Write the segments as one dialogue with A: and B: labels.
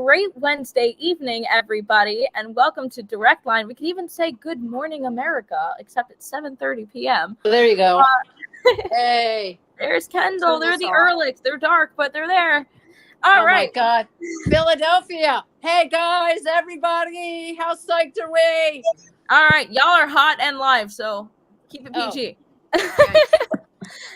A: great Wednesday evening, everybody, and welcome to Direct Line. We could even say good morning, America, except it's 7:30 p.m.
B: There you go. Hey.
A: There's Kendall. They're the Ehrlichs. They're dark, but they're there. All right.
B: Oh, my God. Philadelphia. Hey, guys, everybody. How psyched are we?
A: All right. Y'all are hot and live, so keep it PG.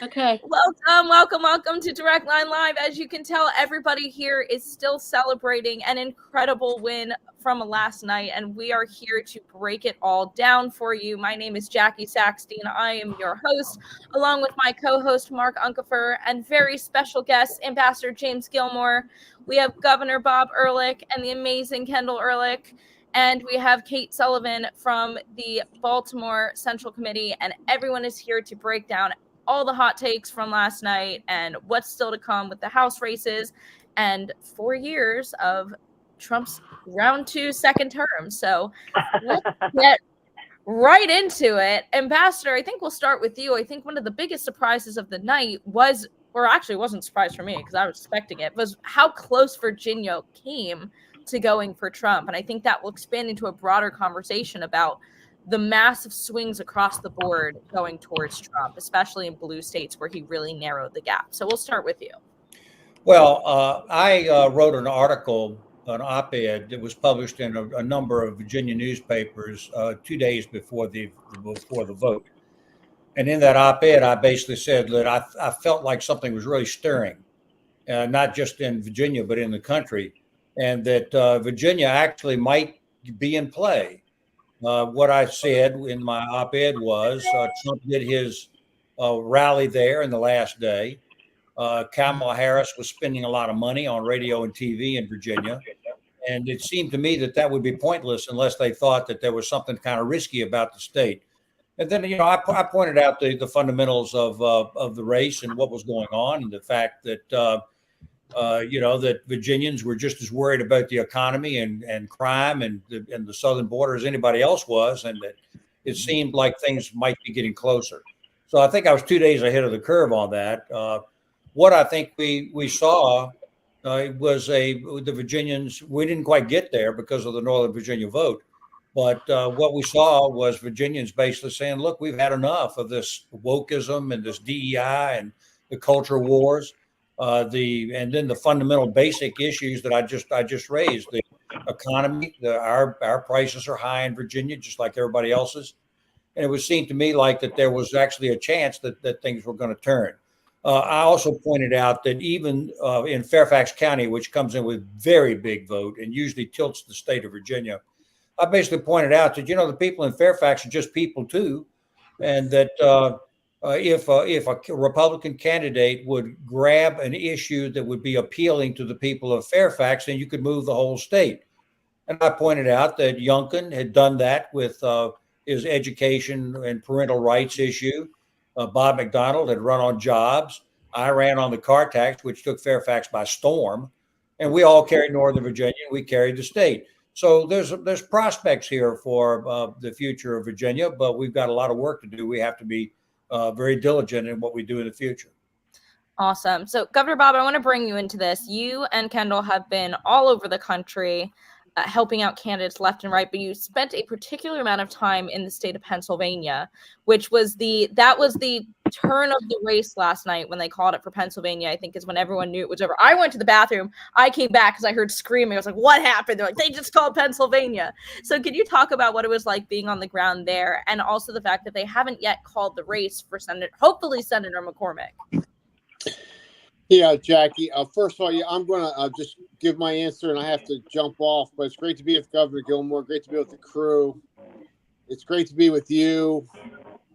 B: Okay.
A: Welcome to Direct Line Live. As you can tell, everybody here is still celebrating an incredible win from last night, and we are here to break it all down for you. My name is Jackie Saxton. I am your host, along with my co-host, Mark Unkefer, and very special guest, Ambassador James Gilmore. We have Governor Bob Ehrlich and the amazing Kendall Ehrlich. And we have Kate Sullivan from the Baltimore Central Committee, and everyone is here to break down all the hot takes from last night and what's still to come with the House races and 4 years of Trump's round 2 second term. So let's get right into it. Ambassador, I think we'll start with you. I think one of the biggest surprises of the night was, or actually wasn't a surprise for me because I was expecting it, was how close Virginia came to going for Trump. And I think that will expand into a broader conversation about the massive swings across the board going towards Trump, especially in blue states where he really narrowed the gap. So we'll start with you.
C: Well, I wrote an article, an op-ed that was published in a number of Virginia newspapers 2 days before the vote. And in that op-ed, I basically said that I felt like something was really stirring, not just in Virginia, but in the country, and that Virginia actually might be in play. What I said in my op-ed was Trump did his rally there in the last day. Kamala Harris was spending a lot of money on radio and TV in Virginia. And it seemed to me that would be pointless unless they thought that there was something kind of risky about the state. And then, I pointed out the fundamentals of the race and what was going on, and the fact that, that Virginians were just as worried about the economy and crime and the southern border as anybody else was, and that it seemed like things might be getting closer. So I think I was 2 days ahead of the curve on that. What I think we saw was the Virginians. We didn't quite get there because of the Northern Virginia vote, but what we saw was Virginians basically saying, "Look, we've had enough of this wokeism and this DEI and the culture wars." And then the fundamental basic issues that I just raised: the economy, our prices are high in Virginia, just like everybody else's, and it would seem to me like that there was actually a chance that things were going to turn. I also pointed out that even in Fairfax County, which comes in with very big vote and usually tilts the state of Virginia, I basically pointed out that the people in Fairfax are just people too, and that. If a Republican candidate would grab an issue that would be appealing to the people of Fairfax, then you could move the whole state. And I pointed out that Youngkin had done that with his education and parental rights issue. Bob McDonnell had run on jobs. I ran on the car tax, which took Fairfax by storm. And we all carried Northern Virginia. We carried the state. So there's prospects here for the future of Virginia, but we've got a lot of work to do. We have to be very diligent in what we do in the future.
A: Awesome. So, Governor Bob, I want to bring you into this. You and Kendall have been all over the country helping out candidates left and right, but you spent a particular amount of time in the state of Pennsylvania, which was the turn of the race last night when they called it for Pennsylvania. I think is when everyone knew it was over. I went to the bathroom. I came back because I heard screaming. I was like, what happened? They're like, they just called Pennsylvania. So could you talk about what it was like being on the ground there, and also the fact that they haven't yet called the race for hopefully Senator McCormick?
D: Yeah, Jackie. First of all, I'm going to just give my answer, and I have to jump off. But it's great to be with Governor Gilmore. Great to be with the crew. It's great to be with you.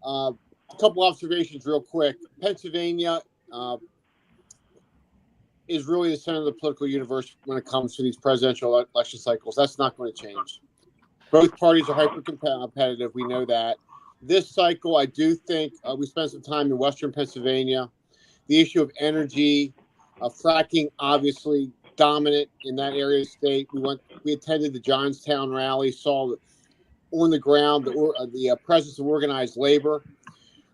D: A couple observations real quick. Pennsylvania is really the center of the political universe when it comes to these presidential election cycles. That's not going to change. Both parties are hyper-competitive. We know that. This cycle, I do think we spent some time in Western Pennsylvania. The issue of energy, fracking, obviously dominant in that area of the state. We attended the Johnstown rally, saw on the ground the presence of organized labor.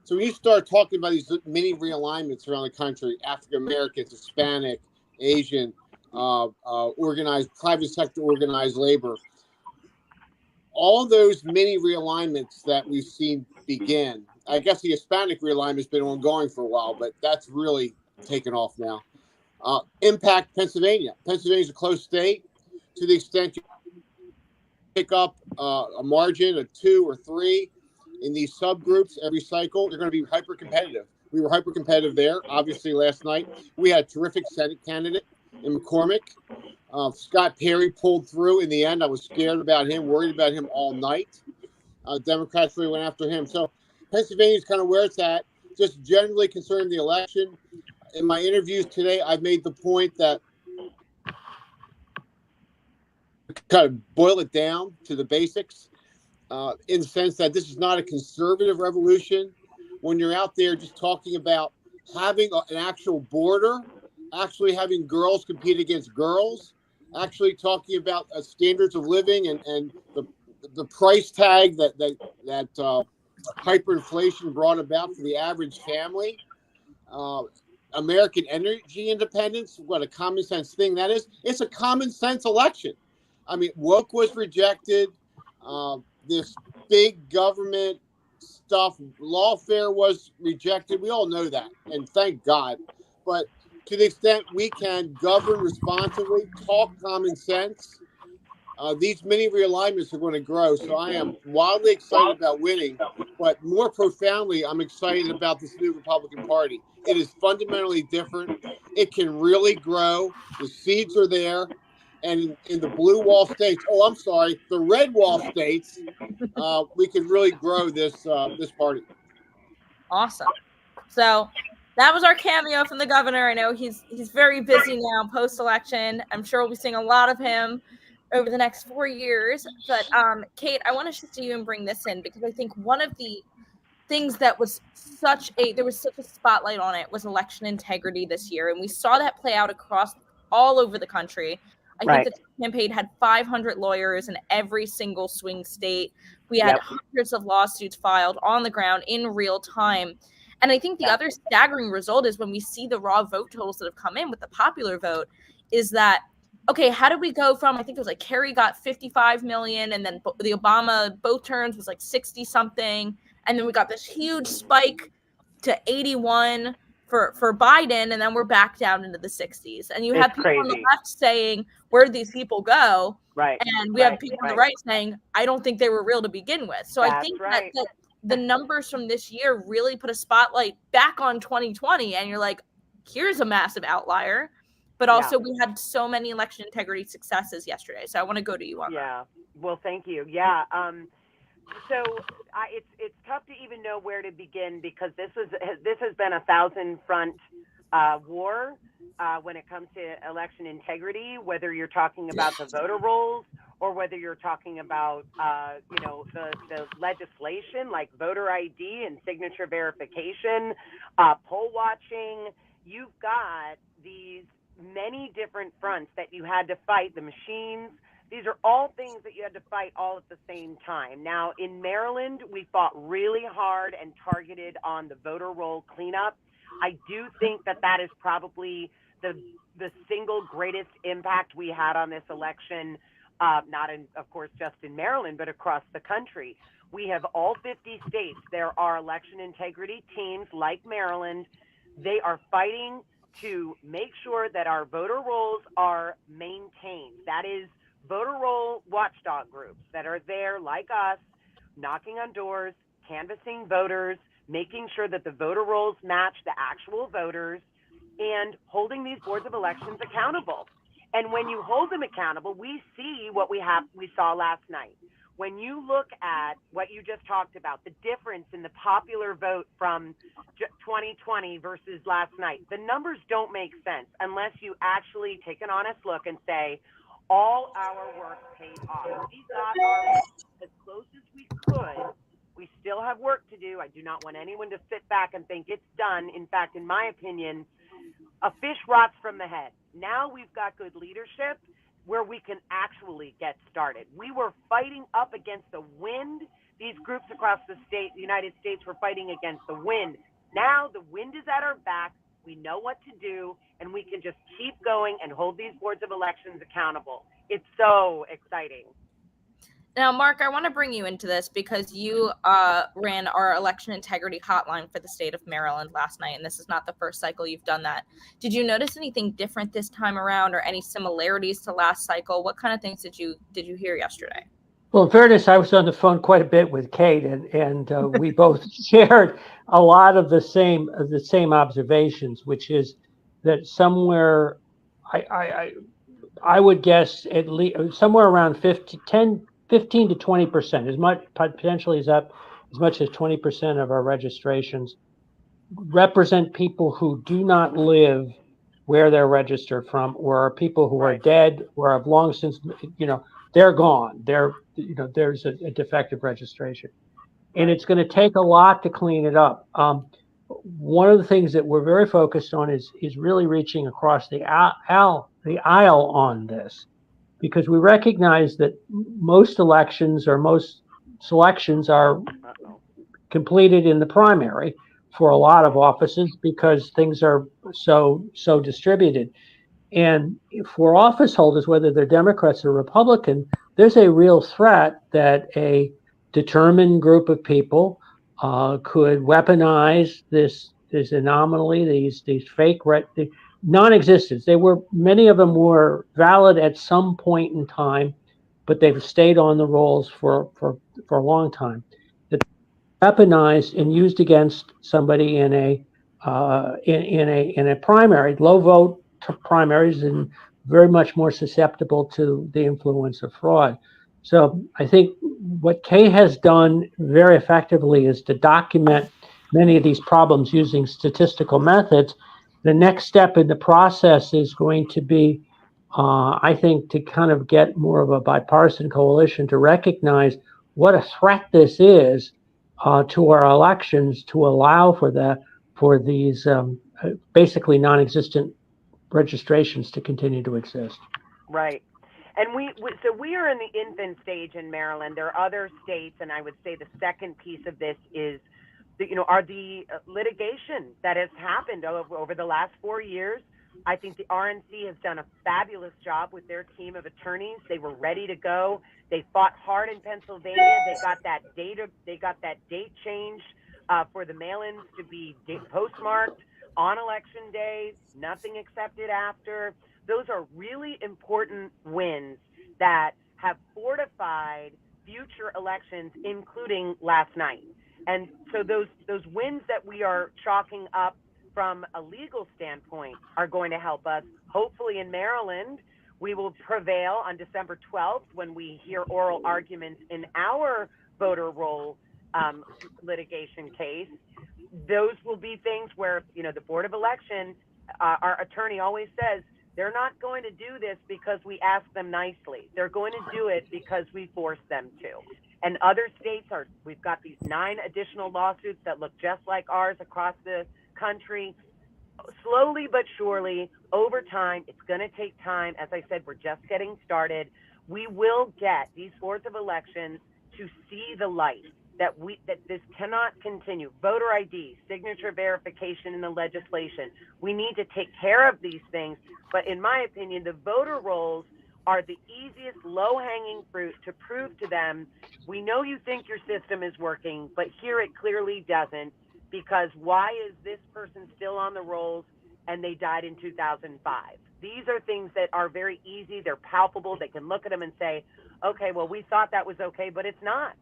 D: So when you start talking about these mini realignments around the country, African Americans, Hispanic, Asian, organized private sector organized labor. All those mini realignments that we've seen begin. I guess the Hispanic realignment has been ongoing for a while, but that's really taken off now. Impact Pennsylvania. Pennsylvania's a close state. To the extent you pick up a margin of 2 or 3 in these subgroups every cycle, you're going to be hyper competitive. We were hyper competitive there. Obviously, last night we had a terrific Senate candidate in McCormick. Scott Perry pulled through in the end. I was scared about him, worried about him all night. Democrats really went after him. So Pennsylvania is kind of where it's at. Just generally concerning the election. In my interviews today, I've made the point that kind of boil it down to the basics in the sense that this is not a conservative revolution. When you're out there just talking about having an actual border, actually having girls compete against girls, actually talking about standards of living and the price tag that hyperinflation brought about for the average family. American energy independence, what a common sense thing that is. It's a common sense election. I mean, woke was rejected. This big government stuff, lawfare was rejected. We all know that, and thank God. But to the extent we can govern responsibly, talk common sense, these mini realignments are going to grow. So I am wildly excited about winning, but more profoundly, I'm excited about this new Republican Party. It is fundamentally different. It can really grow. The seeds are there. And in the blue wall states, the red wall states, we can really grow this party.
A: Awesome. So that was our cameo from the governor. I know he's very busy now post-election. I'm sure we'll be seeing a lot of him over the next 4 years. But Kate, I want to shift to you and bring this in because I think one of the things that was there was such a spotlight on it was election integrity this year. And we saw that play out across all over the country. I think the campaign had 500 lawyers in every single swing state. We had hundreds of lawsuits filed on the ground in real time. And I think the other staggering result is when we see the raw vote totals that have come in with the popular vote is that, okay, how did we go from, I think it was like Kerry got 55 million and then the Obama both turns was like 60 something. And then we got this huge spike to 81 for Biden, and then we're back down into the 60s. And you have people on the left saying, where did these people go?
E: Right.
A: And we have people on the right saying, I don't think they were real to begin with. So I think that the numbers from this year really put a spotlight back on 2020. And you're like, here's a massive outlier. But also we had so many election integrity successes yesterday. So I want to go to you on that.
E: Yeah. Well, thank you. Yeah. So it's tough to even know where to begin because this has been a 1,000-front war when it comes to election integrity, whether you're talking about the voter rolls or whether you're talking about the legislation like voter ID and signature verification, poll watching. You've got these many different fronts that you had to fight, the machines. These are all things that you had to fight all at the same time. Now, in Maryland, we fought really hard and targeted on the voter roll cleanup. I do think that is probably the single greatest impact we had on this election, not in, of course, just in Maryland, but across the country. We have all 50 states. There are election integrity teams like Maryland. They are fighting to make sure that our voter rolls are maintained. That is voter roll watchdog groups that are there like us, knocking on doors, canvassing voters, making sure that the voter rolls match the actual voters, and holding these boards of elections accountable. And when you hold them accountable, we see what we saw last night. When you look at what you just talked about, the difference in the popular vote from 2020 versus last night, the numbers don't make sense unless you actually take an honest look and say, all our work paid off. We got our as close as we could. We still have work to do. I do not want anyone to sit back and think it's done. In fact, in my opinion, a fish rots from the head. Now we've got good leadership where we can actually get started. We were fighting up against the wind. These groups across the United States were fighting against the wind. Now the wind is at our back. we know what to do, and we can just keep going and hold these boards of elections accountable. It's so exciting.
A: Now, Mark, I want to bring you into this because you ran our election integrity hotline for the state of Maryland last night, and this is not the first cycle you've done that. Did you notice anything different this time around, or any similarities to last cycle? What kind of things did you hear yesterday?
F: Well, in fairness, I was on the phone quite a bit with Kate, and we both shared a lot of the same observations, which is that somewhere, I would guess at least somewhere around 15 to 20%, as much potentially as much as 20% of our registrations represent people who do not live where they're registered from, or are people who are dead or have long since, they're gone. There's a defective registration, and it's going to take a lot to clean it up. One of the things that we're very focused on is really reaching across the aisle on this, because we recognize that most elections or most selections are completed in the primary for a lot of offices because things are so distributed. And for office holders, whether they're Democrats or Republican, there's a real threat that a determined group of people could weaponize this anomaly, these fake non-existence. Many of them were valid at some point in time, but they've stayed on the rolls for a long time. That weaponized and used against somebody in a primary, low vote primaries, and very much more susceptible to the influence of fraud. So I think what Kay has done very effectively is to document many of these problems using statistical methods. The next step in the process is going to be, I think, to kind of get more of a bipartisan coalition to recognize what a threat this is to our elections, to allow for these basically non-existent registrations to continue to exist.
E: Right. And so we are in the infant stage in Maryland. There are other states, and I would say the second piece of this is, the litigation that has happened over the last 4 years. I think the RNC has done a fabulous job with their team of attorneys. They were ready to go. They fought hard in Pennsylvania. They got that date changed for the mail-ins to be postmarked on election day, nothing accepted after. Those are really important wins that have fortified future elections, including last night. And so those wins that we are chalking up from a legal standpoint are going to help us. Hopefully in Maryland, we will prevail on December 12th when we hear oral arguments in our voter roll litigation case. Those will be things where, the Board of Election, our attorney always says, they're not going to do this because we ask them nicely. They're going to do it because we force them to. And other states we've got these 9 additional lawsuits that look just like ours across the country. Slowly but surely, over time, it's going to take time. As I said, we're just getting started. We will get these boards of elections to see the light, that this cannot continue. Voter ID, signature verification in the legislation. We need to take care of these things. But in my opinion, the voter rolls are the easiest low-hanging fruit to prove to them, we know you think your system is working, but here it clearly doesn't, because why is this person still on the rolls and they died in 2005? These are things that are very easy. They're palpable. They can look at them and say, okay, well, we thought that was okay, but it's not.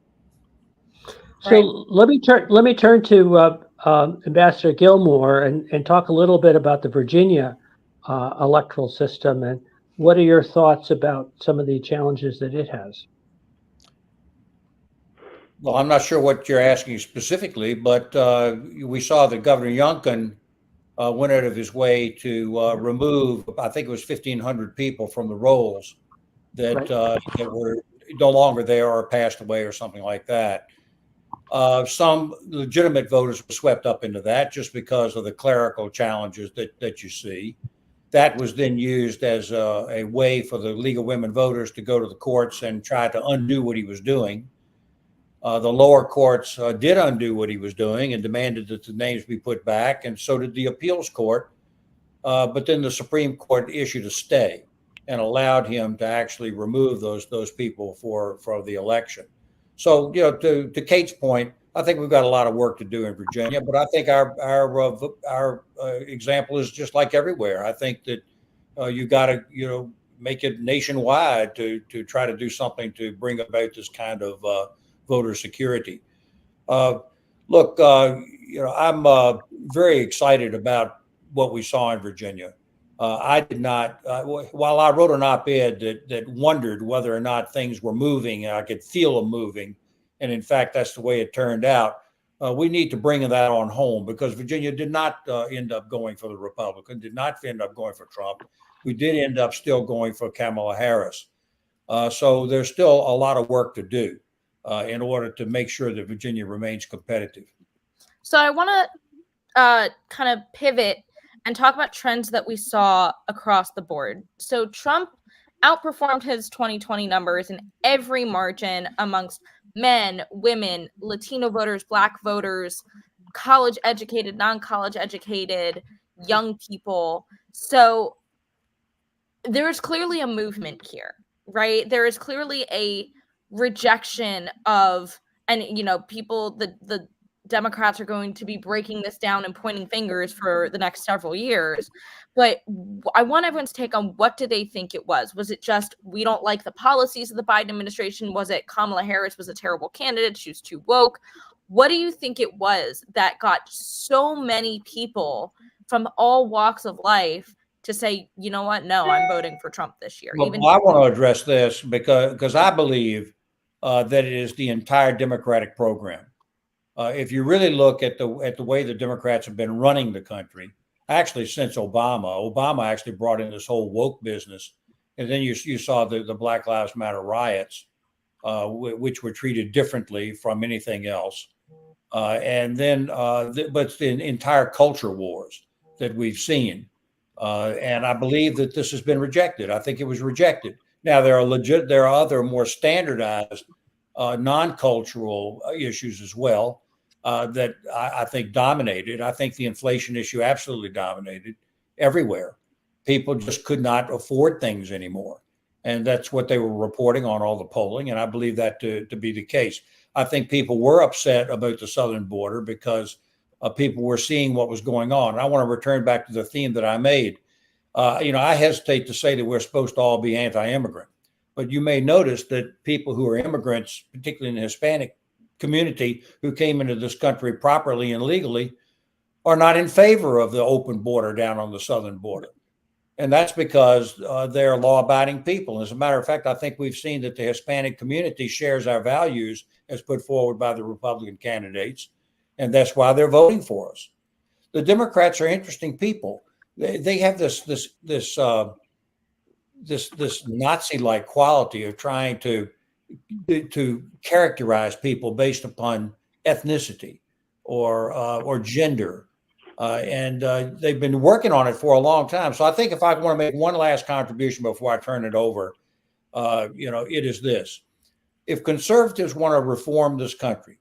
F: So let me turn to Ambassador Gilmore and talk a little bit about the Virginia electoral system, and what are your thoughts about some of the challenges that it has?
C: Well, I'm not sure what you're asking specifically, but we saw that Governor Youngkin went out of his way to remove, I think it was 1,500 people from the rolls that that were no longer there or passed away or something like that. Some legitimate voters were swept up into that just because of the clerical challenges that you see. That was then used as a way for the League of Women Voters to go to the courts and try to undo what he was doing. The lower courts did undo what he was doing and demanded that the names be put back, and so did the appeals court. But then the Supreme Court issued a stay and allowed him to actually remove those people for the election. So, to Kate's point, I think we've got a lot of work to do in Virginia, but I think our example is just like everywhere. I think that you got to make it nationwide to try to do something to bring about this kind of voter security. Look, I'm very excited about what we saw in Virginia. I did not, while I wrote an op-ed that wondered whether or not things were moving, and I could feel them moving, and in fact, that's the way it turned out. We need to bring that on home, because Virginia did not end up going for the Republican, did not end up going for Trump. We did end up still going for Kamala Harris. So there's still a lot of work to do in order to make sure that Virginia remains competitive.
A: So I want to kind of pivot and talk about trends that we saw across the board. So Trump outperformed his 2020 numbers in every margin amongst men, women, Latino voters, Black voters, college educated, non-college educated, young people. So there is clearly a movement here, right? There is clearly a rejection of, and people, the Democrats are going to be breaking this down and pointing fingers for the next several years. But I want everyone to take on, what do they think it was? Was it just, we don't like the policies of the Biden administration? Was it Kamala Harris was a terrible candidate? She was too woke. What do you think it was that got so many people from all walks of life to say, you know what? No, I'm voting for Trump this year.
C: Well, I want to address this because I believe that it is the entire Democratic program. If you really look at the way the Democrats have been running the country, actually since Obama actually brought in this whole woke business, and then you saw the Black Lives Matter riots, which were treated differently from anything else, and then but it's the entire culture wars that we've seen, and I believe that this has been rejected. I think it was rejected. Now there are other more standardized non-cultural issues as well that I think dominated. I think the inflation issue absolutely dominated everywhere. People just could not afford things anymore. And that's what they were reporting on all the polling. And I believe that to be the case. I think people were upset about the southern border because people were seeing what was going on. And I want to return back to the theme that I made. I hesitate to say that we're supposed to all be anti-immigrant. But you may notice that people who are immigrants, particularly in the Hispanic community, who came into this country properly and legally, are not in favor of the open border down on the southern border. And that's because they're law-abiding people. As a matter of fact, I think we've seen that the Hispanic community shares our values as put forward by the Republican candidates, and that's why they're voting for us. The Democrats are interesting people. They have this Nazi-like quality of trying to characterize people based upon ethnicity or gender, and they've been working on it for a long time. So I think if I want to make one last contribution before I turn it over, it is this: if conservatives want to reform this country,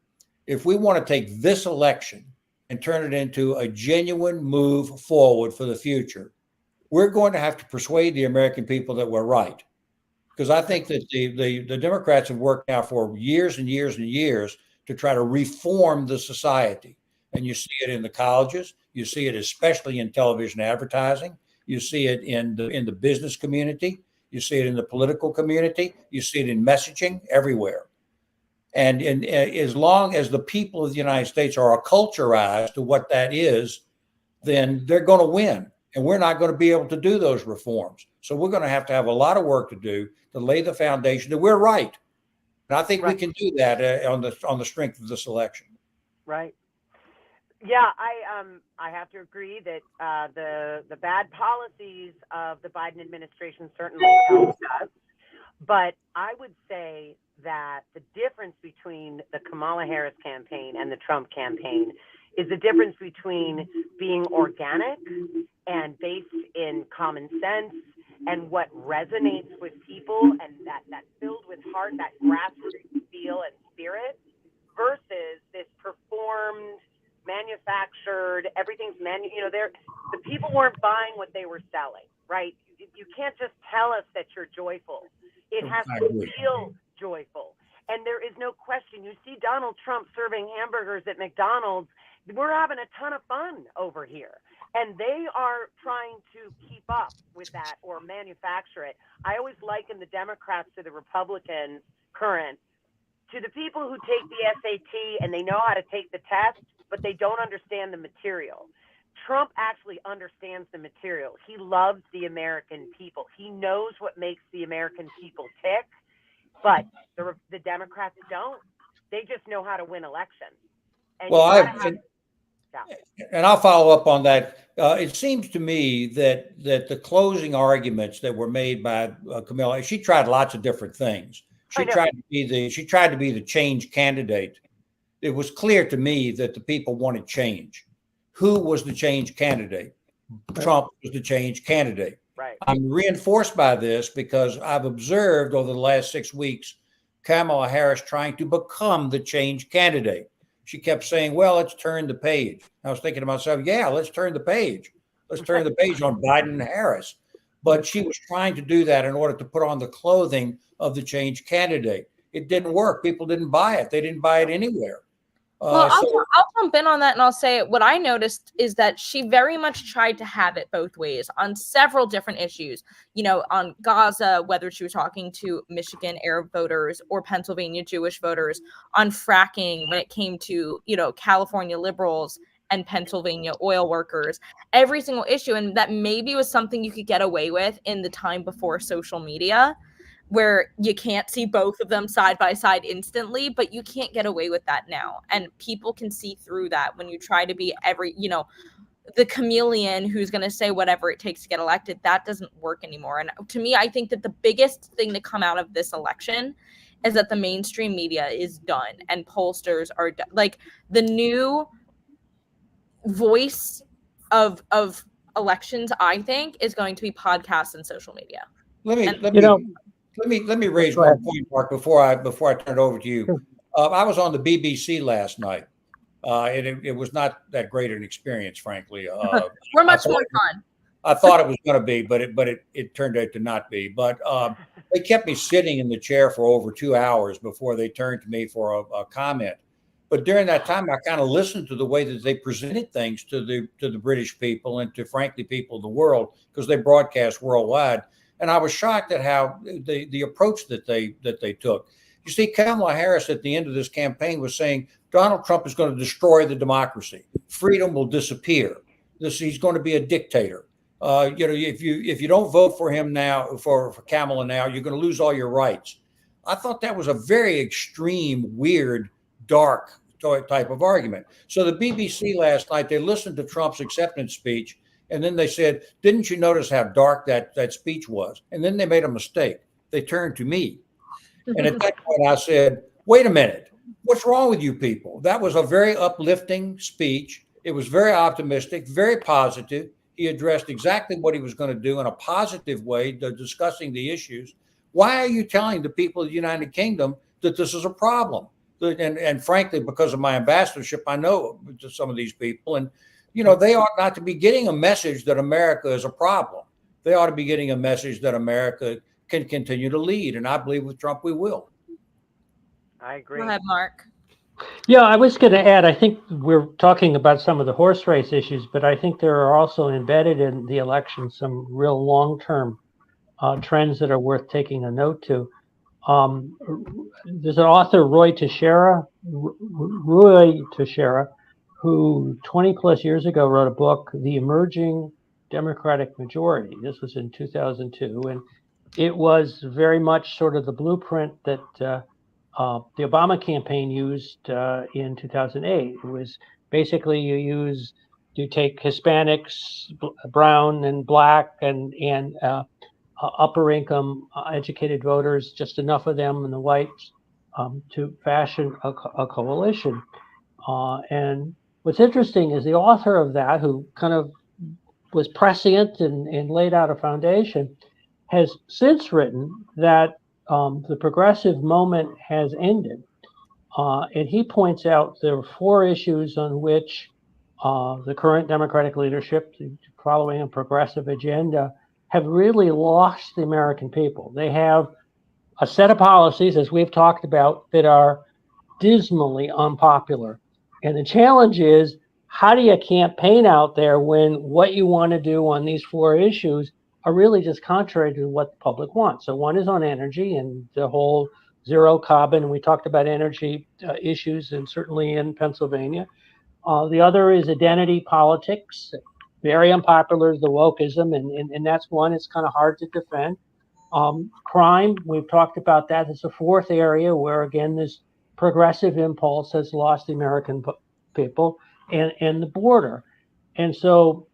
C: if we want to take this election and turn it into a genuine move forward for the future, we're going to have to persuade the American people that we're right. Because I think that the Democrats have worked now for years and years and years to try to reform the society. And you see it in the colleges. You see it especially in television advertising. You see it in the business community. You see it in the political community. You see it in messaging everywhere. And as long as the people of the United States are acculturized to what that is, then they're going to win. And we're not going to be able to do those reforms. So we're going to have a lot of work to do to lay the foundation that we're right. And I think we can do that on the strength of this election.
E: Right. Yeah, I have to agree that the bad policies of the Biden administration certainly helped us. But I would say that the difference between the Kamala Harris campaign and the Trump campaign is the difference between being organic and based in common sense and what resonates with people and that filled with heart, that grassroots feel and spirit, engineered. Everything's the people weren't buying what they were selling, right? You can't just tell us that you're joyful. It has to feel joyful. And there is no question. You see Donald Trump serving hamburgers at McDonald's. We're having a ton of fun over here. And they are trying to keep up with that or manufacture it. I always liken the Democrats to the Republicans current, to the people who take the SAT and they know how to take the test, but they don't understand the material. Trump actually understands the material. He loves the American people. He knows what makes the American people tick, but the Democrats don't. They just know how to win elections. And
C: and I'll follow up on that. It seems to me that the closing arguments that were made by Camilla, she tried lots of different things. She tried to be the change candidate. It was clear to me that the people wanted change. Who was the change candidate? Trump was the change candidate.
E: Right.
C: I'm reinforced by this because I've observed over the last 6 weeks Kamala Harris trying to become the change candidate. She kept saying, well, let's turn the page. I was thinking to myself, yeah, let's turn the page. Let's turn the page on Biden and Harris. But she was trying to do that in order to put on the clothing of the change candidate. It didn't work. People didn't buy it. They didn't buy it anywhere.
A: Well, I'll jump in on that and I'll say what I noticed is that she very much tried to have it both ways on several different issues. You know, on Gaza, whether she was talking to Michigan Arab voters or Pennsylvania Jewish voters, on fracking when it came to, you know, California liberals and Pennsylvania oil workers, every single issue. And that maybe was something you could get away with in the time before social media, where you can't see both of them side by side instantly, but you can't get away with that now. And people can see through that when you try to be the chameleon who's going to say whatever it takes to get elected. That doesn't work anymore. And to me, I think that the biggest thing to come out of this election is that the mainstream media is done and pollsters are done. Like, the new voice of elections, I think, is going to be podcasts and social media.
C: Let me raise one point, Mark, before I turn it over to you.
F: Sure.
C: I was on the BBC last night, and it was not that great an experience, frankly.
A: We're much more fun.
C: I thought it was going to be, but it turned out to not be. But they kept me sitting in the chair for over 2 hours before they turned to me for a comment. But during that time, I kind of listened to the way that they presented things to the British people and to, frankly, people of the world, because they broadcast worldwide. And I was shocked at how the approach that they took. You see, Kamala Harris at the end of this campaign was saying Donald Trump is going to destroy the democracy. Freedom will disappear. He's going to be a dictator. If you don't vote for him now, for Kamala now, you're going to lose all your rights. I thought that was a very extreme, weird, dark type of argument. So the BBC last night, they listened to Trump's acceptance speech, and then they said, didn't you notice how dark that speech was? And then they made a mistake. They turned to me. And at that point, I said, wait a minute. What's wrong with you people? That was a very uplifting speech. It was very optimistic, very positive. He addressed exactly what he was going to do in a positive way, discussing the issues. Why are you telling the people of the United Kingdom that this is a problem? And frankly, because of my ambassadorship, I know some of these people, and they ought not to be getting a message that America is a problem. They ought to be getting a message that America can continue to lead. And I believe with Trump, we will.
E: I agree.
A: Go ahead, Mark.
F: Yeah, I was going to add, I think we're talking about some of the horse race issues, but I think there are also embedded in the election some real long-term trends that are worth taking a note to. There's an author, Rui Teixeira, who 20 plus years ago wrote a book, The Emerging Democratic Majority. This was in 2002, and it was very much sort of the blueprint that the Obama campaign used in 2008. It was basically you take Hispanics, brown and black, and upper income educated voters, just enough of them and the whites, to fashion a coalition. And what's interesting is the author of that, who kind of was prescient and laid out a foundation, has since written that the progressive moment has ended. And he points out there are 4 issues on which the current Democratic leadership, following a progressive agenda, have really lost the American people. They have a set of policies, as we've talked about, that are dismally unpopular. And the challenge is, how do you campaign out there when what you want to do on these 4 issues are really just contrary to what the public wants? So one is on energy and the whole zero carbon. We talked about energy issues, and certainly in Pennsylvania. The other is identity politics. Very unpopular is the wokeism, and that's one. It's kind of hard to defend. Crime, we've talked about that. It's a 4th area where, again, this progressive impulse has lost the American people, and the border. And so,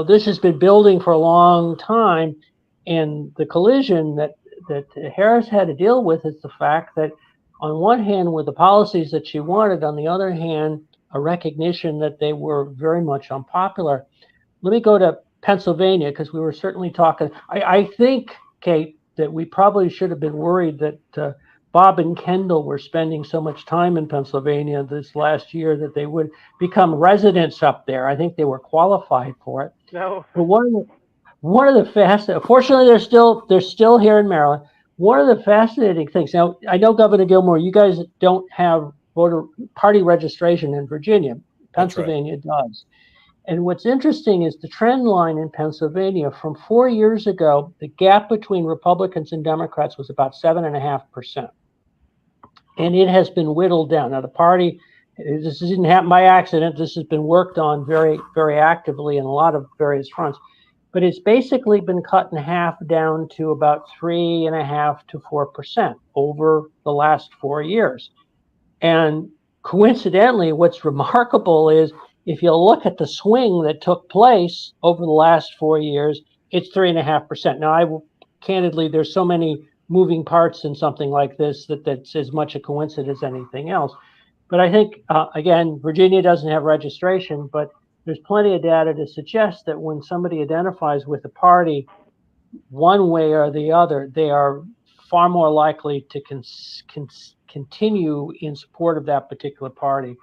F: this has been building for a long time, and the collision that Harris had to deal with is the fact that, on one hand, with the policies that she wanted, on the other hand, a recognition that they were very much unpopular. Let me go to Pennsylvania, because we were certainly talking. I think, Kate, that we probably should have been worried that Bob and Kendall were spending so much time in Pennsylvania this last year that they would become residents up there. I think they were qualified for it.
E: No.
F: But one of the fortunately, they're still here in Maryland. One of the fascinating things. Now, I know, Governor Gilmore, you guys don't have voter party registration in Virginia. Pennsylvania does. And what's interesting is the trend line in Pennsylvania from 4 years ago, the gap between Republicans and Democrats was about 7.5%. And it has been whittled down. Now, the party, this didn't happen by accident. This has been worked on very, very actively in a lot of various fronts. But it's basically been cut in half down to about 3.5% to 4% over the last 4 years. And coincidentally, what's remarkable is, if you look at the swing that took place over the last 4 years, it's 3.5%. Now, candidly, there's so many moving parts in something like this that's as much a coincidence as anything else. But I think, again, Virginia doesn't have registration, but there's plenty of data to suggest that when somebody identifies with a party one way or the other, they are far more likely to continue in support of that particular party.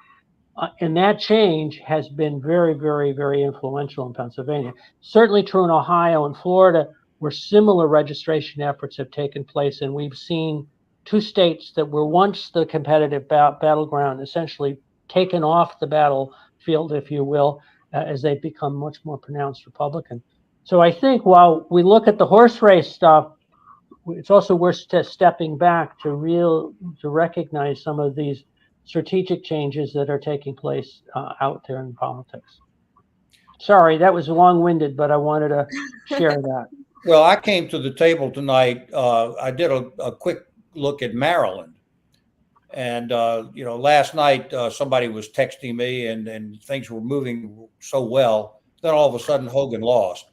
F: And that change has been very, very, very influential in Pennsylvania. Certainly true in Ohio and Florida, where similar registration efforts have taken place. And we've seen 2 states that were once the competitive battleground essentially taken off the battlefield, if you will, as they've become much more pronounced Republican. So I think while we look at the horse race stuff, it's also worth stepping back to recognize some of these strategic changes that are taking place out there in politics. Sorry, that was long-winded, but I wanted to share that.
C: Well, I came to the table tonight. I did a quick look at Maryland. And, last night somebody was texting me and things were moving so well. Then all of a sudden Hogan lost.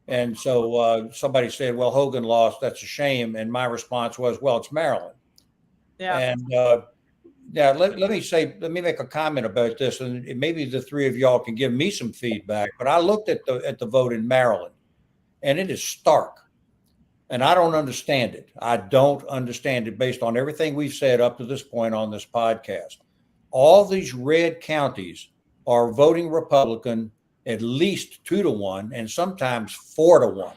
C: And so somebody said, well, Hogan lost. That's a shame. And my response was, well, it's Maryland.
A: Yeah.
C: And let me make a comment about this, and maybe the 3 of y'all can give me some feedback. But I looked at the vote in Maryland, and it is stark. And I don't understand it. I don't understand it based on everything we've said up to this point on this podcast. All these red counties are voting Republican at least 2 to 1 and sometimes 4 to 1.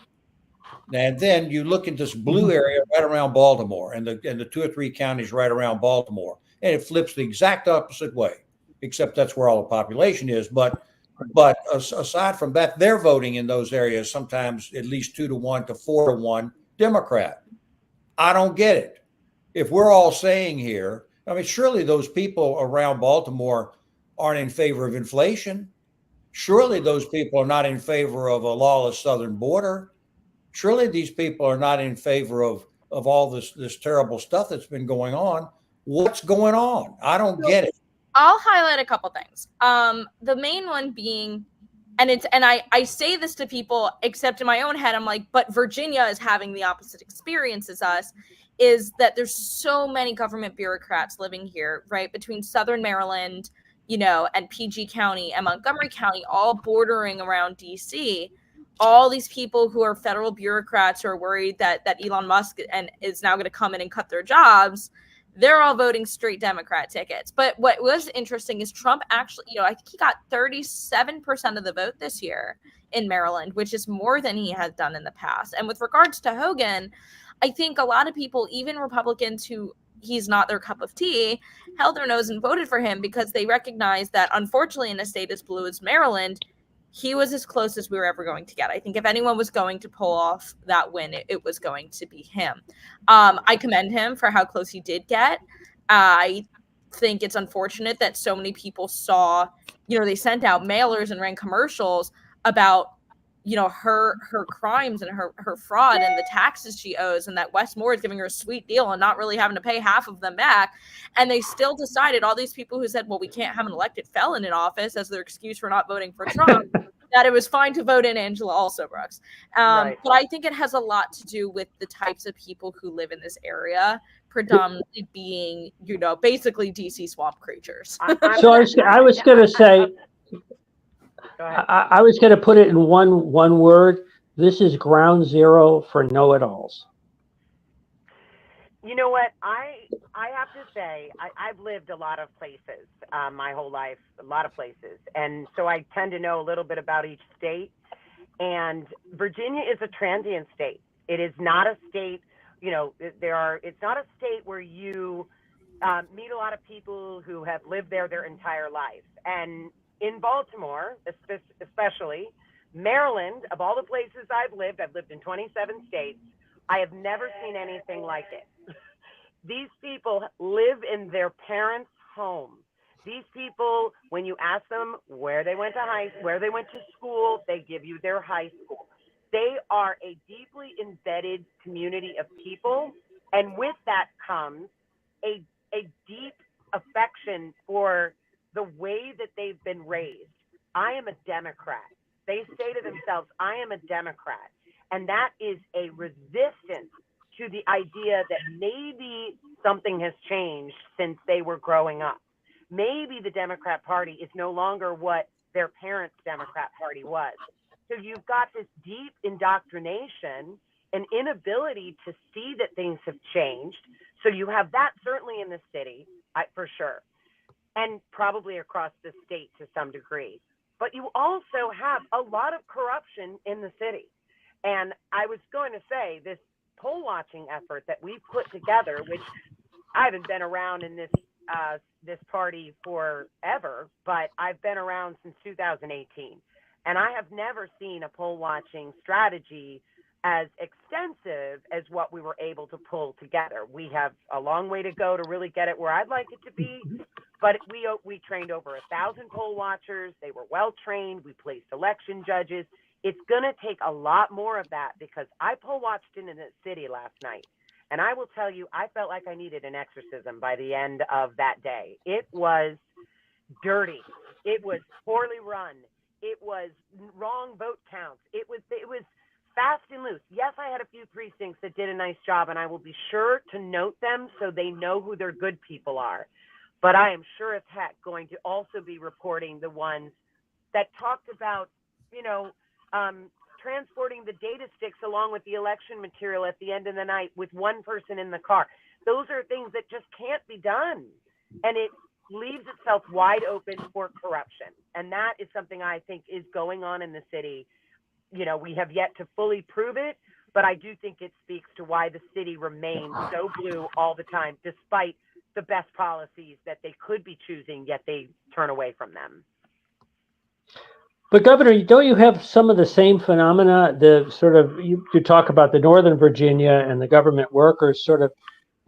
C: And then you look at this blue area right around Baltimore and the 2 or 3 counties right around Baltimore, and it flips the exact opposite way, except that's where all the population is. But aside from that, they're voting in those areas sometimes at least 2 to 1 to 4 to 1 Democrat. I don't get it. If we're all saying here, I mean, surely those people around Baltimore aren't in favor of inflation. Surely those people are not in favor of a lawless southern border. Surely these people are not in favor of all this terrible stuff that's been going on. What's going on? I don't get it.
A: I'll highlight a couple things. The main one being, and I say this to people, except in my own head, I'm like, but Virginia is having the opposite experience as us, is that there's so many government bureaucrats living here, right? Between Southern Maryland, and PG County and Montgomery County, all bordering around DC. All these people who are federal bureaucrats who are worried that Elon Musk is now going to come in and cut their jobs. they're all voting straight Democrat tickets. But what was interesting is Trump actually, I think he got 37% of the vote this year in Maryland, which is more than he has done in the past. And with regards to Hogan, I think a lot of people, even Republicans who he's not their cup of tea, held their nose and voted for him because they recognize that, unfortunately, in a state as blue as Maryland, he was as close as we were ever going to get. I think if anyone was going to pull off that win, it was going to be him. I commend him for how close he did get. I think it's unfortunate that so many people saw, they sent out mailers and ran commercials about, her crimes and her fraud and the taxes she owes, and that Wes Moore is giving her a sweet deal and not really having to pay half of them back. And they still decided, all these people who said, well, we can't have an elected felon in office as their excuse for not voting for Trump, that it was fine to vote in Angela Alsobrooks.
E: Right.
A: But I think it has a lot to do with the types of people who live in this area, predominantly being, basically DC swamp creatures.
F: So I was going to say,
E: Go ahead.
F: I was going to put it in one word. This is ground zero for know-it-alls.
E: You know what? I have to say, I've lived a lot of places my whole life, a lot of places. And so I tend to know a little bit about each state. And Virginia is a transient state. It is not a state, it's not a state where you meet a lot of people who have lived there their entire life. And in Baltimore, especially, Maryland, of all the places I've lived in 27 states, I have never seen anything like it. These people live in their parents' home. These people, when you ask them where they went to school, they give you their high school. They are a deeply embedded community of people, and with that comes a deep affection for the way that they've been raised. I am a Democrat. They say to themselves, I am a Democrat. And that is a resistance to the idea that maybe something has changed since they were growing up. Maybe the Democrat Party is no longer what their parents' Democrat Party was. So you've got this deep indoctrination and inability to see that things have changed. So you have that certainly in the city, for sure, and probably across the state to some degree. But you also have a lot of corruption in the city. And I was going to say, this poll watching effort that we've put together, which I haven't been around in this party forever, but I've been around since 2018. And I have never seen a poll watching strategy as extensive as what we were able to pull together. We have a long way to go to really get it where I'd like it to be, but we trained over 1,000 poll watchers. They were well trained. We placed election judges. It's going to take a lot more of that, because I poll watched in the city last night, and I will tell you, I felt like I needed an exorcism by the end of that day. It was dirty. It was poorly run. It was wrong vote counts. It was fast and loose. Yes, I had a few precincts that did a nice job, and I will be sure to note them so they know who their good people are. But I am sure as heck going to also be reporting the ones that talked about, transporting the data sticks along with the election material at the end of the night with one person in the car. Those are things that just can't be done. And it leaves itself wide open for corruption. And that is something I think is going on in the city. We have yet to fully prove it, but I do think it speaks to why the city remains so blue all the time, despite the best policies that they could be choosing, yet they turn away from them.
F: But Governor, don't you have some of the same phenomena? The sort of, you talk about the Northern Virginia and the government workers sort of,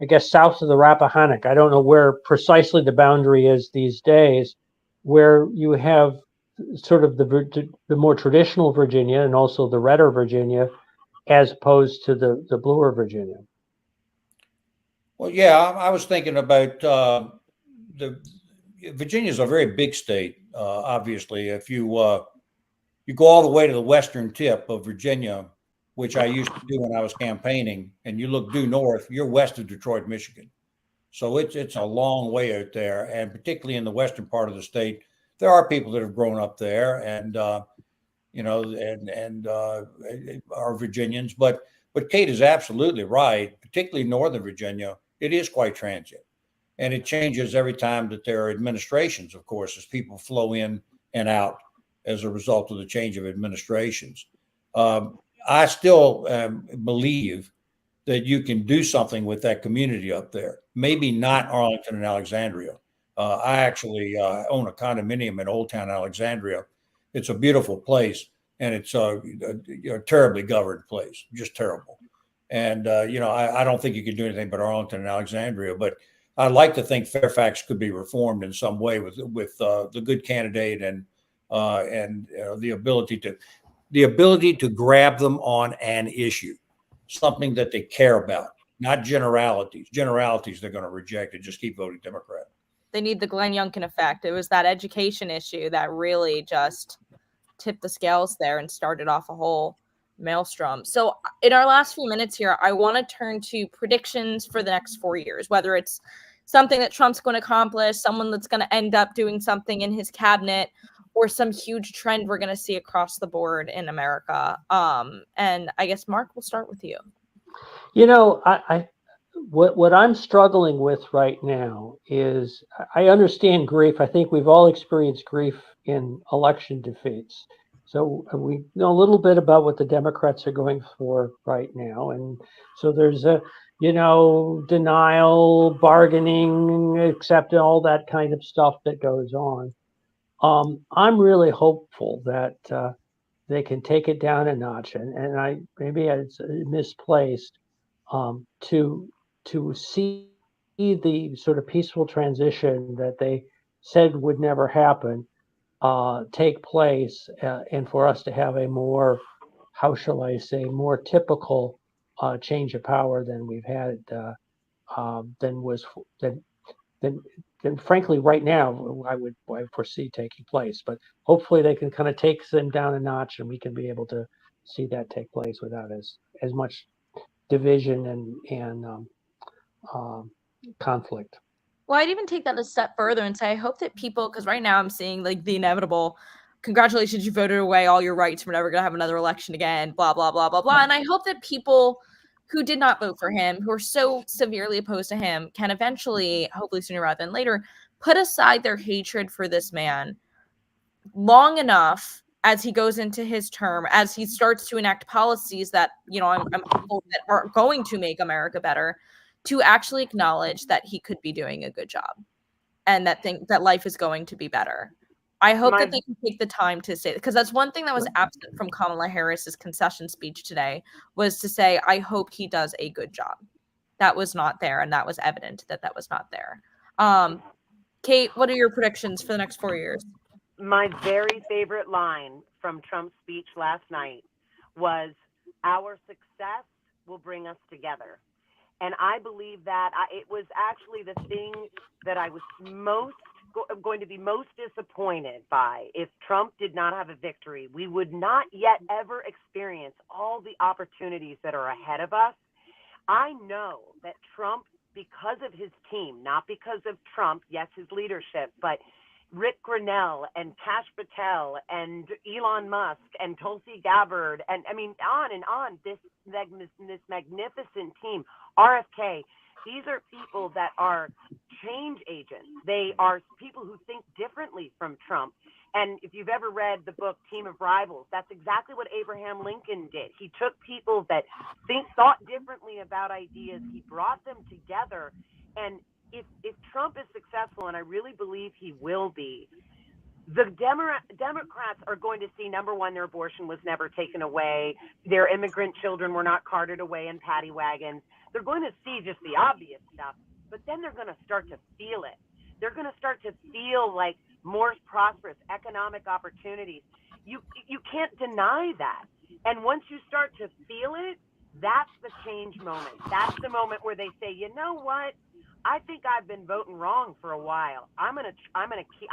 F: I guess, south of the Rappahannock. I don't know where precisely the boundary is these days, where you have sort of the more traditional Virginia and also the redder Virginia, as opposed to the bluer Virginia.
C: Well, yeah, I was thinking about Virginia is a very big state. Obviously, if you go all the way to the western tip of Virginia, which I used to do when I was campaigning, and you look due north, you're west of Detroit, Michigan. So it's a long way out there, and particularly in the western part of the state, there are people that have grown up there, and are Virginians. But Kate is absolutely right. Particularly Northern Virginia, it is quite transient. And it changes every time that there are administrations, of course, as people flow in and out as a result of the change of administrations. I still believe that you can do something with that community up there. Maybe not Arlington and Alexandria. I actually own a condominium in Old Town Alexandria. It's a beautiful place, and it's a terribly governed place, just terrible. And I don't think you can do anything but Arlington and Alexandria. But I'd like to think Fairfax could be reformed in some way with the good candidate and the ability to grab them on an issue, something that they care about, not generalities. Generalities they're going to reject and just keep voting Democrat.
A: They need the Glenn Youngkin effect. It was that education issue that really just tipped the scales there and started off a whole maelstrom. So in our last few minutes here, I want to turn to predictions for the next 4 years, whether it's something that Trump's going to accomplish, someone that's going to end up doing something in his cabinet, or some huge trend we're going to see across the board in America. And I guess, Mark, we'll start with you.
F: What I'm struggling with right now is I understand grief. I think we've all experienced grief in election defeats. So we know a little bit about what the Democrats are going for right now. And so there's denial, bargaining, accepting, all that kind of stuff that goes on. I'm really hopeful that they can take it down a notch, and maybe it's misplaced to see the sort of peaceful transition that they said would never happen take place, and for us to have a more, how shall I say, more typical change of power than we've had, than frankly right now I foresee taking place. But hopefully they can kind of take them down a notch, and we can be able to see that take place without as much division and conflict.
A: Well, I'd even take that a step further and say, I hope that people, because right now I'm seeing like the inevitable, congratulations, you voted away all your rights. We're never going to have another election again, blah, blah, blah, blah, blah. And I hope that people who did not vote for him, who are so severely opposed to him, can eventually, hopefully sooner rather than later, put aside their hatred for this man long enough as he goes into his term, as he starts to enact policies that, I'm hopeful that are going to make America better, to actually acknowledge that he could be doing a good job and that life is going to be better. I hope that they can take the time to say, because that's one thing that was absent from Kamala Harris's concession speech today, was to say, I hope he does a good job. That was not there, and that was evident that was not there. Kate, what are your predictions for the next 4 years?
E: My very favorite line from Trump's speech last night was, our success will bring us together. And I believe that it was actually the thing that I was going to be most disappointed by. If Trump did not have a victory, we would not yet ever experience all the opportunities that are ahead of us. I know that Trump, because of his team, not because of Trump, yes, his leadership, but Rick Grenell and Kash Patel and Elon Musk and Tulsi Gabbard, and I mean, on and on, this magnificent team, RFK, these are people that are change agents. They are people who think differently from Trump. And if you've ever read the book Team of Rivals, that's exactly what Abraham Lincoln did. He took people that thought differently about ideas, he brought them together. And if Trump is successful, and I really believe he will be, the Democrats are going to see, number one, their abortion was never taken away. Their immigrant children were not carted away in paddy wagons. They're going to see just the obvious stuff, but then they're going to start to feel it. They're going to start to feel like more prosperous economic opportunities. You can't deny that. And once you start to feel it, that's the change moment. That's the moment where they say, you know what? I think I've been voting wrong for a while. I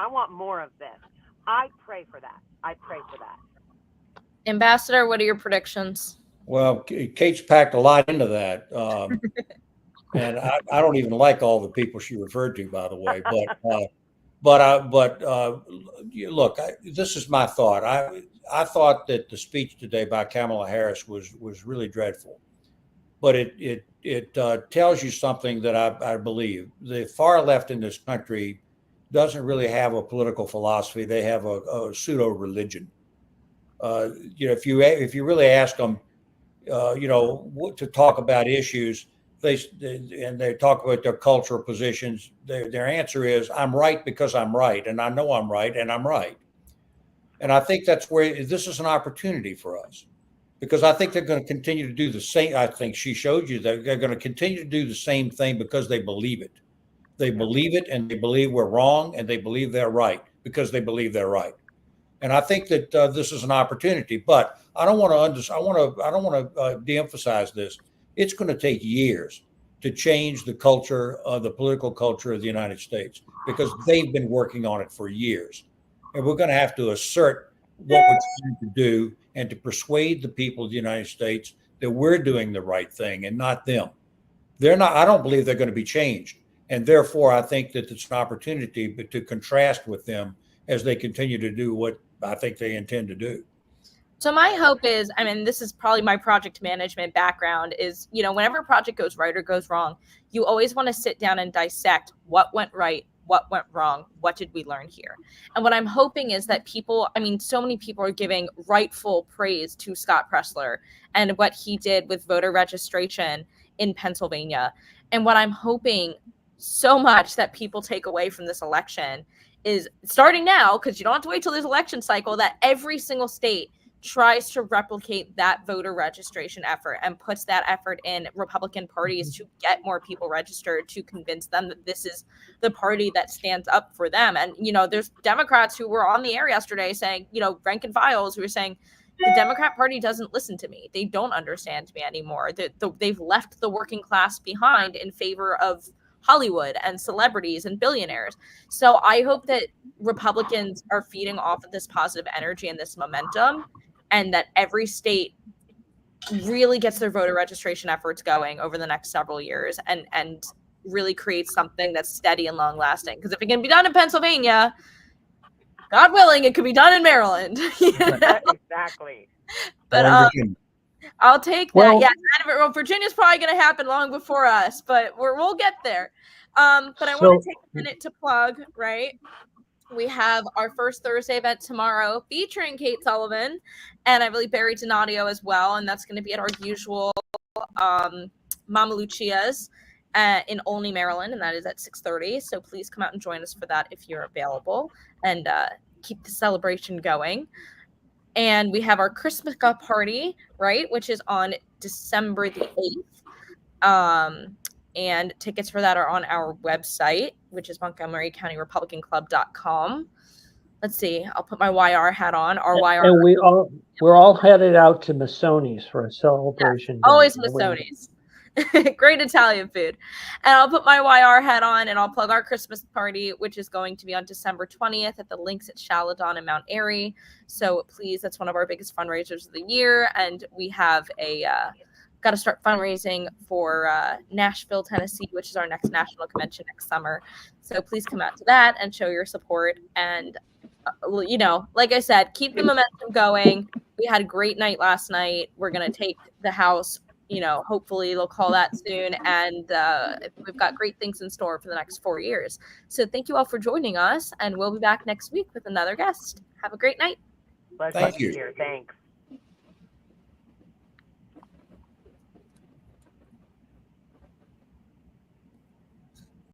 E: want more of this. I pray for that.
A: Ambassador, what are your predictions?
C: Well, Kate's packed a lot into that. And I don't even like all the people she referred to, by the way, look, this is my thought. I thought that the speech today by Kamala Harris was really dreadful. but it tells you something that I believe. The far left in this country doesn't really have a political philosophy. They have a pseudo religion. If you really ask them, to talk about issues, they talk about their cultural positions. Their answer is, "I'm right because I'm right, and I know I'm right, and I'm right." And I think that's where this is an opportunity for us, because I think they're going to continue to do the same. I think she showed you that they're going to continue to do the same thing because they believe it. They believe it, and they believe we're wrong, and they believe they're right because they believe they're right. And I think that this is an opportunity, but I don't want to de-emphasize this. It's going to take years to change the culture of the political culture of the United States, because they've been working on it for years. And we're going to have to assert what we're trying to do and to persuade the people of the United States that we're doing the right thing and not them. They're not, I don't believe they're going to be changed. And therefore, I think that it's an opportunity to contrast with them as they continue to do what I think they intend to do.
A: So my hope is, I mean, this is probably my project management background, is, whenever a project goes right or goes wrong, you always want to sit down and dissect what went right, what went wrong, what did we learn here? And what I'm hoping is that so many people are giving rightful praise to Scott Pressler and what he did with voter registration in Pennsylvania. And what I'm hoping so much that people take away from this election is, starting now, because you don't have to wait till this election cycle, that every single state tries to replicate that voter registration effort and puts that effort in Republican parties to get more people registered, to convince them that this is the party that stands up for them. And, there's Democrats who were on the air yesterday saying, rank and files, who were saying, the Democrat Party doesn't listen to me. They don't understand me anymore. They've left the working class behind in favor of Hollywood and celebrities and billionaires. So I hope that Republicans are feeding off of this positive energy and this momentum, and that every state really gets their voter registration efforts going over the next several years and really creates something that's steady and long lasting. Because if it can be done in Pennsylvania, God willing, it could be done in Maryland.
E: Exactly.
A: But I'll take that.
F: Well,
A: Virginia's probably going to happen long before us, but we'll get there. But I want to take a minute to plug, right? We have our first Thursday event tomorrow featuring Kate Sullivan and I believe Barry Donadio as well. And that's going to be at our usual Mama Lucia's in Olney, Maryland. And that is at 6:30. So please come out and join us for that if you're available, and keep the celebration going. And we have our Christmas party, right, which is on December the 8th. And tickets for that are on our website, which is MontgomeryCountyRepublicanClub.com. Let's see. I'll put my YR hat on. Our YR.
F: And we're all headed out to Missoni's for a celebration.
A: Yeah, always Missoni's. Great Italian food. And I'll put my YR hat on, and I'll plug our Christmas party, which is going to be on December 20th at the Links at Chaladon in Mount Airy. So please, that's one of our biggest fundraisers of the year. And we have got to start fundraising for Nashville, Tennessee, which is our next national convention next summer. So please come out to that and show your support. And, like I said, keep the momentum going. We had a great night last night. We're going to take the house. Hopefully they'll call that soon. And we've got great things in store for the next 4 years. So thank you all for joining us. And we'll be back next week with another guest. Have a great night.
E: Thank you. Thanks.